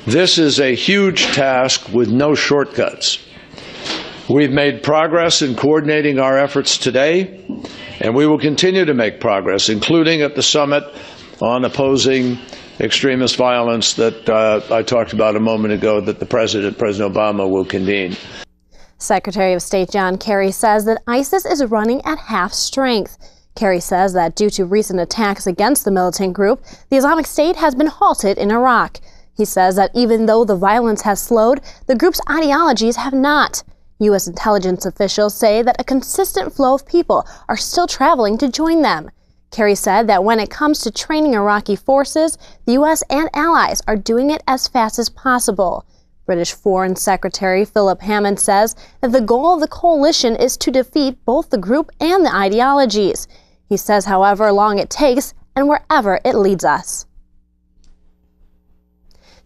This is a huge task with no shortcuts. We've made progress in coordinating our efforts today, and we will continue to make progress, including at the summit on opposing extremist violence that I talked about a moment ago that President Obama will convene. Secretary of State John Kerry says that ISIS is running at half strength. Kerry says that due to recent attacks against the militant group, the Islamic State has been halted in Iraq. He says that even though the violence has slowed, the group's ideologies have not. U.S. intelligence officials say that a consistent flow of people are still traveling to join them. Kerry said that when it comes to training Iraqi forces, the U.S. and allies are doing it as fast as possible. British Foreign Secretary Philip Hammond says that the goal of the coalition is to defeat both the group and the ideologies. He says however long it takes and wherever it leads us.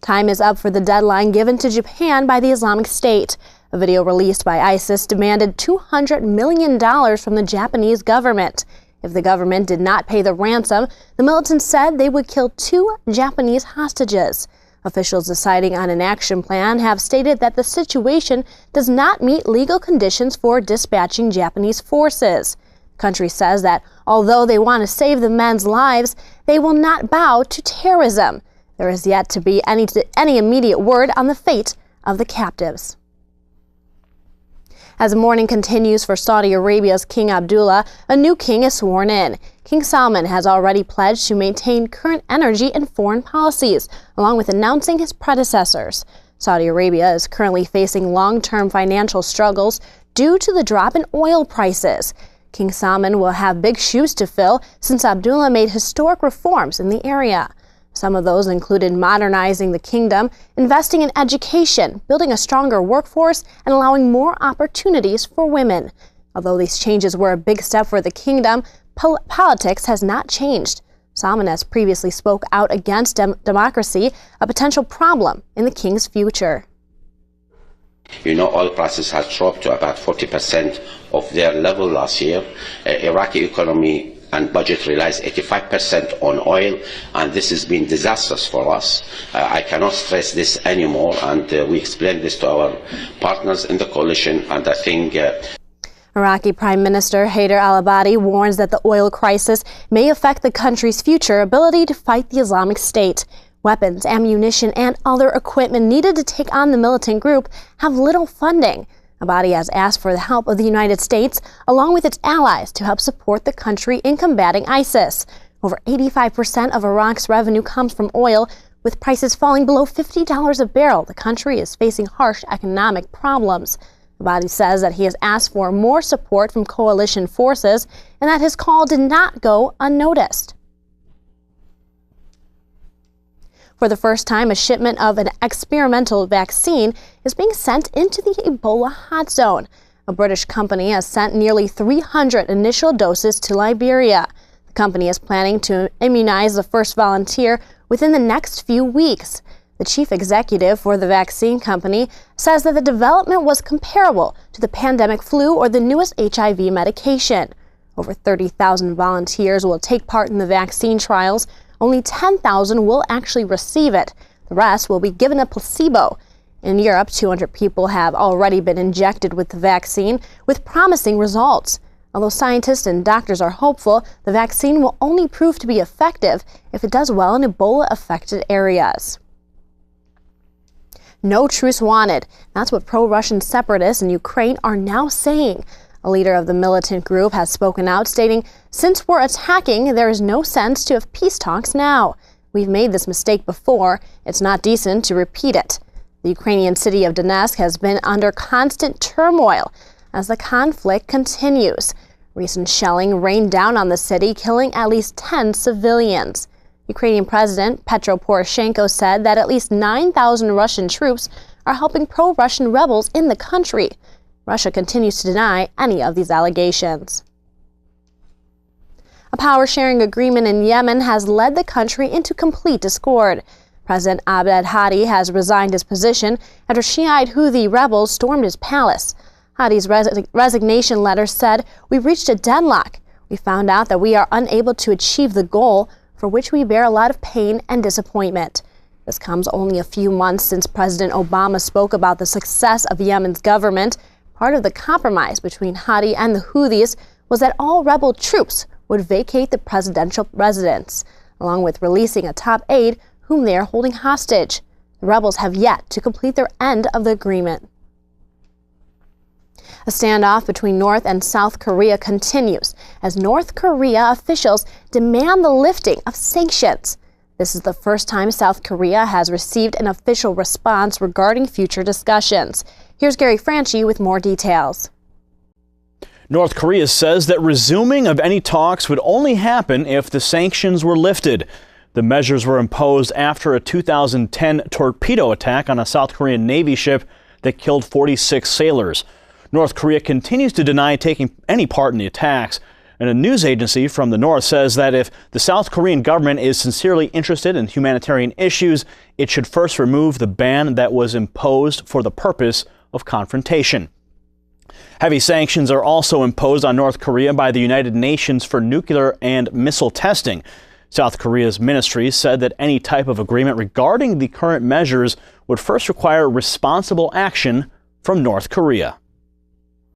Time is up for the deadline given to Japan by the Islamic State. A video released by ISIS demanded $200 million from the Japanese government. If the government did not pay the ransom, the militants said they would kill 2 Japanese hostages. Officials deciding on an action plan have stated that the situation does not meet legal conditions for dispatching Japanese forces. The country says that although they want to save the men's lives, they will not bow to terrorism. There is yet to be any immediate word on the fate of the captives. As the mourning continues for Saudi Arabia's King Abdullah, a new king is sworn in. King Salman has already pledged to maintain current energy and foreign policies, along with announcing his predecessors. Saudi Arabia is currently facing long-term financial struggles due to the drop in oil prices. King Salman will have big shoes to fill since Abdullah made historic reforms in the area. Some of those included modernizing the kingdom, investing in education, building a stronger workforce, and allowing more opportunities for women. Although these changes were a big step for the kingdom, politics has not changed. Salman has previously spoke out against democracy, a potential problem in the king's future. You know, oil prices have dropped to about 40% of their level last year. Iraqi economy and budget relies 85% on oil, and this has been disastrous for us. I cannot stress this anymore, and we explained this to our partners in the coalition, and I think Iraqi Prime Minister Haider al-Abadi warns that the oil crisis may affect the country's future ability to fight the Islamic State. Weapons, ammunition, and other equipment needed to take on the militant group have little funding. Abadi has asked for the help of the United States, along with its allies, to help support the country in combating ISIS. Over 85% of Iraq's revenue comes from oil. With prices falling below $50 a barrel, the country is facing harsh economic problems. Abadi says that he has asked for more support from coalition forces and that his call did not go unnoticed. For the first time, a shipment of an experimental vaccine is being sent into the Ebola hot zone. A British company has sent nearly 300 initial doses to Liberia. The company is planning to immunize the first volunteer within the next few weeks. The chief executive for the vaccine company says that the development was comparable to the pandemic flu or the newest HIV medication. Over 30,000 volunteers will take part in the vaccine trials. Only 10,000 will actually receive it. The rest will be given a placebo. In Europe, 200 people have already been injected with the vaccine, with promising results. Although scientists and doctors are hopeful, the vaccine will only prove to be effective if it does well in Ebola-affected areas. No truce wanted. That's what pro-Russian separatists in Ukraine are now saying. A leader of the militant group has spoken out, stating, "Since we're attacking, there is no sense to have peace talks now. We've made this mistake before. It's not decent to repeat it." The Ukrainian city of Donetsk has been under constant turmoil as the conflict continues. Recent shelling rained down on the city, killing at least 10 civilians. Ukrainian President Petro Poroshenko said that at least 9,000 Russian troops are helping pro-Russian rebels in the country. Russia continues to deny any of these allegations. A power-sharing agreement in Yemen has led the country into complete discord. President Abdel Hadi has resigned his position after Shiite Houthi rebels stormed his palace. Hadi's resignation letter said, "We reached a deadlock. We found out that we are unable to achieve the goal for which we bear a lot of pain and disappointment." This comes only a few months since President Obama spoke about the success of Yemen's government. Part of the compromise between Houthi and the Houthis was that all rebel troops would vacate the presidential residence, along with releasing a top aide whom they are holding hostage. The rebels have yet to complete their end of the agreement. A standoff between North and South Korea continues as North Korea officials demand the lifting of sanctions. This is the first time South Korea has received an official response regarding future discussions. Here's Gary Franchi with more details. North Korea says that resuming of any talks would only happen if the sanctions were lifted. The measures were imposed after a 2010 torpedo attack on a South Korean Navy ship that killed 46 sailors. North Korea continues to deny taking any part in the attacks, and a news agency from the North says that if the South Korean government is sincerely interested in humanitarian issues, it should first remove the ban that was imposed for the purpose of confrontation. Heavy sanctions are also imposed on North Korea by the United Nations for nuclear and missile testing. South Korea's ministry said that any type of agreement regarding the current measures would first require responsible action from North Korea.